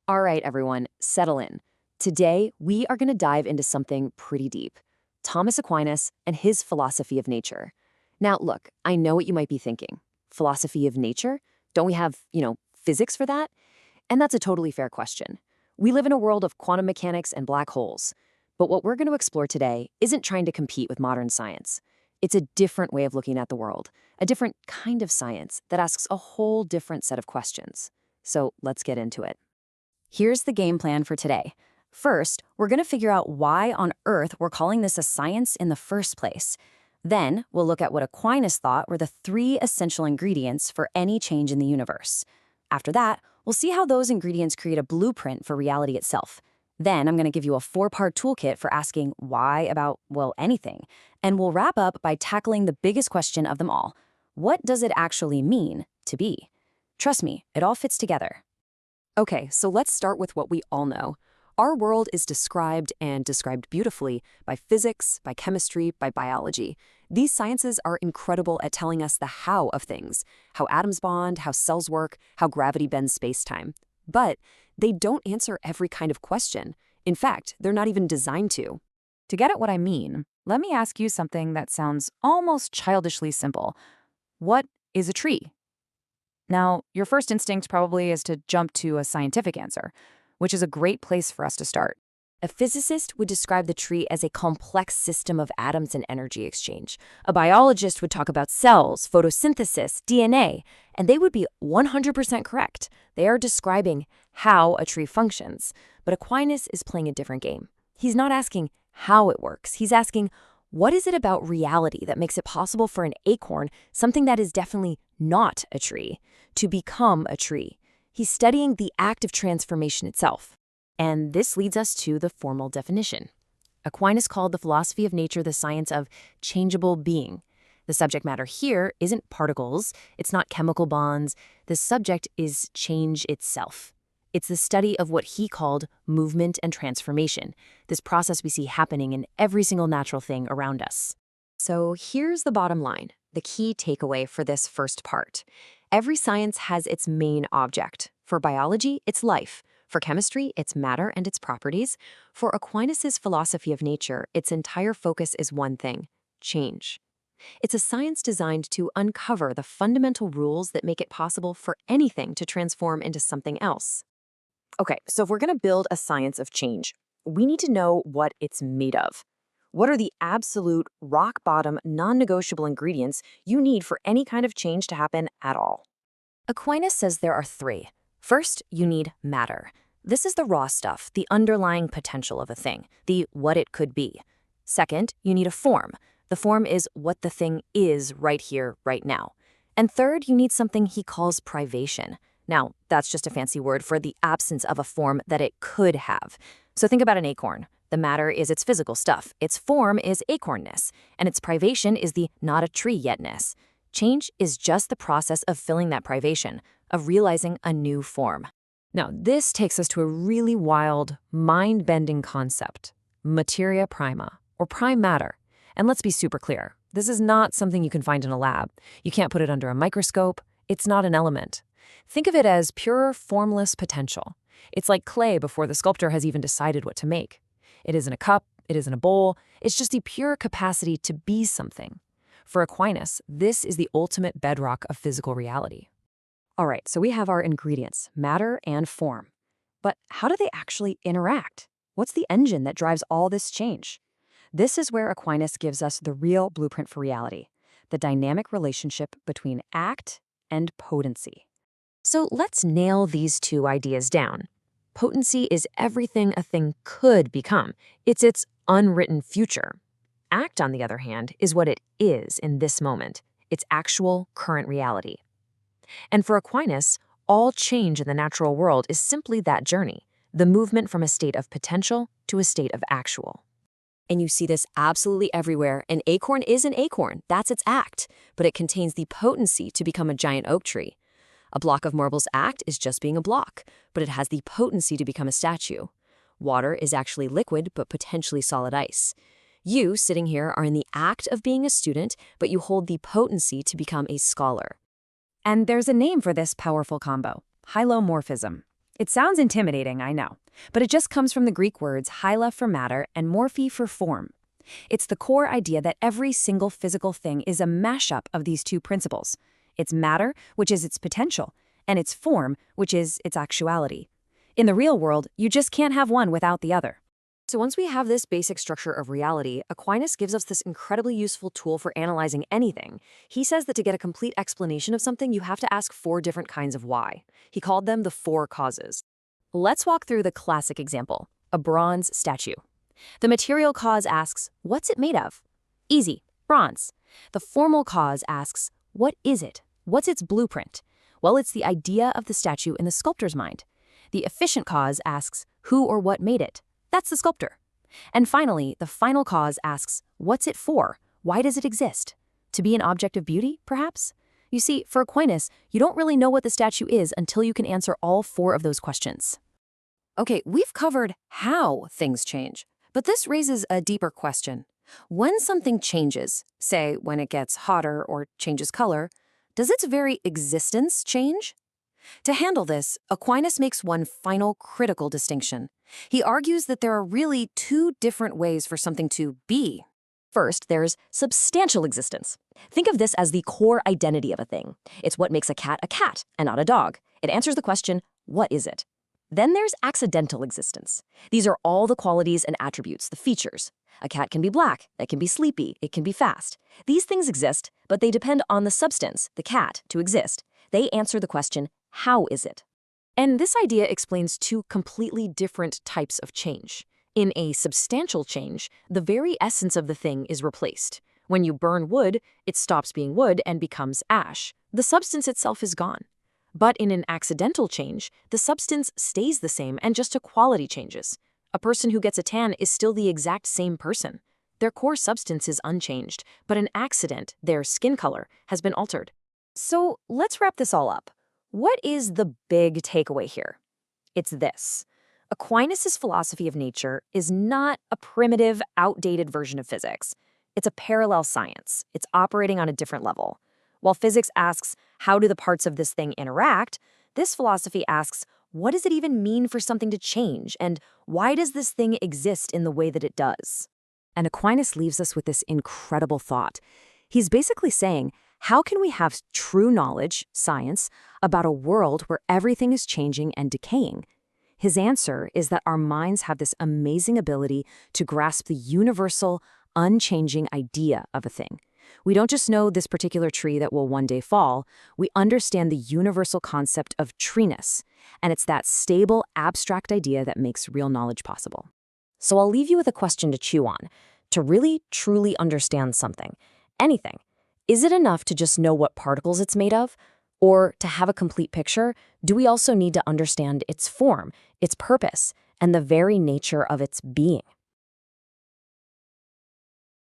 All right, everyone, settle in. Today, we are going to dive into something pretty deep. Thomas Aquinas and his philosophy of nature. Now, look, I know what you might be thinking. Philosophy of nature? Don't we have, physics for that? And that's a totally fair question. We live in a world of quantum mechanics and black holes. But what we're going to explore today isn't trying to compete with modern science. It's a different way of looking at the world, a different kind of science that asks a whole different set of questions. So let's get into it. Here's the game plan for today. First, we're going to figure out why on earth we're calling this a science in the first place. Then, we'll look at what Aquinas thought were the 3 essential ingredients for any change in the universe. After that, we'll see how those ingredients create a blueprint for reality itself. Then, I'm going to give you a 4-part toolkit for asking why about, anything. And we'll wrap up by tackling the biggest question of them all. What does it actually mean to be? Trust me, it all fits together. Okay, so let's start with what we all know. Our world is described beautifully by physics, by chemistry, by biology. These sciences are incredible at telling us the how of things, how atoms bond, how cells work, how gravity bends space-time. But they don't answer every kind of question. In fact, they're not even designed to. To get at what I mean, let me ask you something that sounds almost childishly simple. What is a tree? Now, your first instinct probably is to jump to a scientific answer, which is a great place for us to start. A physicist would describe the tree as a complex system of atoms and energy exchange. A biologist would talk about cells, photosynthesis, DNA, and they would be 100% correct. They are describing how a tree functions. But Aquinas is playing a different game. He's not asking how it works. He's asking, what is it about reality that makes it possible for an acorn, something that is definitely not a tree, to become a tree? He's studying the act of transformation itself. And this leads us to the formal definition. Aquinas called the philosophy of nature the science of changeable being. The subject matter here isn't particles, it's not chemical bonds. The subject is change itself. It's the study of what he called movement and transformation, this process we see happening in every single natural thing around us. So here's the bottom line, the key takeaway for this first part. Every science has its main object. For biology, it's life. For chemistry, it's matter and its properties. For Aquinas' philosophy of nature, its entire focus is one thing: change. It's a science designed to uncover the fundamental rules that make it possible for anything to transform into something else. Okay, so if we're going to build a science of change, we need to know what it's made of. What are the absolute, rock-bottom, non-negotiable ingredients you need for any kind of change to happen at all? Aquinas says there are 3. First, you need matter. This is the raw stuff, the underlying potential of a thing, the what it could be. Second, you need a form. The form is what the thing is right here, right now. And third, you need something he calls privation. Now, that's just a fancy word for the absence of a form that it could have. So think about an acorn. The matter is its physical stuff, its form is acornness, and its privation is the not a tree yetness. Change is just the process of filling that privation, of realizing a new form. Now, this takes us to a really wild, mind-bending concept, materia prima, or prime matter. And let's be super clear, this is not something you can find in a lab. You can't put it under a microscope. It's not an element. Think of it as pure, formless potential. It's like clay before the sculptor has even decided what to make. It isn't a cup, it isn't a bowl, it's just the pure capacity to be something. For Aquinas, this is the ultimate bedrock of physical reality. All right, so we have our ingredients, matter and form. But how do they actually interact? What's the engine that drives all this change? This is where Aquinas gives us the real blueprint for reality, the dynamic relationship between act and potency. So let's nail these 2 ideas down. Potency is everything a thing could become. It's its unwritten future. Act, on the other hand, is what it is in this moment, its actual current reality. And for Aquinas, all change in the natural world is simply that journey, the movement from a state of potential to a state of actual. And you see this absolutely everywhere. An acorn is an acorn, that's its act, but it contains the potency to become a giant oak tree. A block of marble's act is just being a block, but it has the potency to become a statue. Water is actually liquid, but potentially solid ice. You, sitting here, are in the act of being a student, but you hold the potency to become a scholar. And there's a name for this powerful combo: hylomorphism. It sounds intimidating, I know, but it just comes from the Greek words hyla for matter and morphe for form. It's the core idea that every single physical thing is a mashup of these two principles. It's matter, which is its potential, and it's form, which is its actuality. In the real world, you just can't have one without the other. So once we have this basic structure of reality, Aquinas gives us this incredibly useful tool for analyzing anything. He says that to get a complete explanation of something, you have to ask 4 different kinds of why. He called them the 4 causes. Let's walk through the classic example, a bronze statue. The material cause asks, what's it made of? Easy, bronze. The formal cause asks, what is it? What's its blueprint? Well, it's the idea of the statue in the sculptor's mind. The efficient cause asks, who or what made it? That's the sculptor. And finally, the final cause asks, what's it for? Why does it exist? To be an object of beauty, perhaps? You see, for Aquinas, you don't really know what the statue is until you can answer all 4 of those questions. Okay, we've covered how things change, but this raises a deeper question. When something changes, say when it gets hotter or changes color, does its very existence change? To handle this, Aquinas makes one final critical distinction. He argues that there are really 2 different ways for something to be. First, there's substantial existence. Think of this as the core identity of a thing. It's what makes a cat and not a dog. It answers the question, what is it? Then there's accidental existence. These are all the qualities and attributes, the features. A cat can be black, it can be sleepy, it can be fast. These things exist, but they depend on the substance, the cat, to exist. They answer the question, how is it? And this idea explains 2 completely different types of change. In a substantial change, the very essence of the thing is replaced. When you burn wood, it stops being wood and becomes ash. The substance itself is gone. But in an accidental change, the substance stays the same and just a quality changes. A person who gets a tan is still the exact same person. Their core substance is unchanged, but an accident, their skin color, has been altered. So let's wrap this all up. What is the big takeaway here? It's this. Aquinas' philosophy of nature is not a primitive, outdated version of physics. It's a parallel science. It's operating on a different level. While physics asks, how do the parts of this thing interact? This philosophy asks, what does it even mean for something to change? And why does this thing exist in the way that it does? And Aquinas leaves us with this incredible thought. He's basically saying, how can we have true knowledge, science, about a world where everything is changing and decaying? His answer is that our minds have this amazing ability to grasp the universal, unchanging idea of a thing. We don't just know this particular tree that will one day fall, we understand the universal concept of treeness, and it's that stable, abstract idea that makes real knowledge possible. So I'll leave you with a question to chew on. To really, truly understand something, anything, is it enough to just know what particles it's made of? Or to have a complete picture, do we also need to understand its form, its purpose, and the very nature of its being?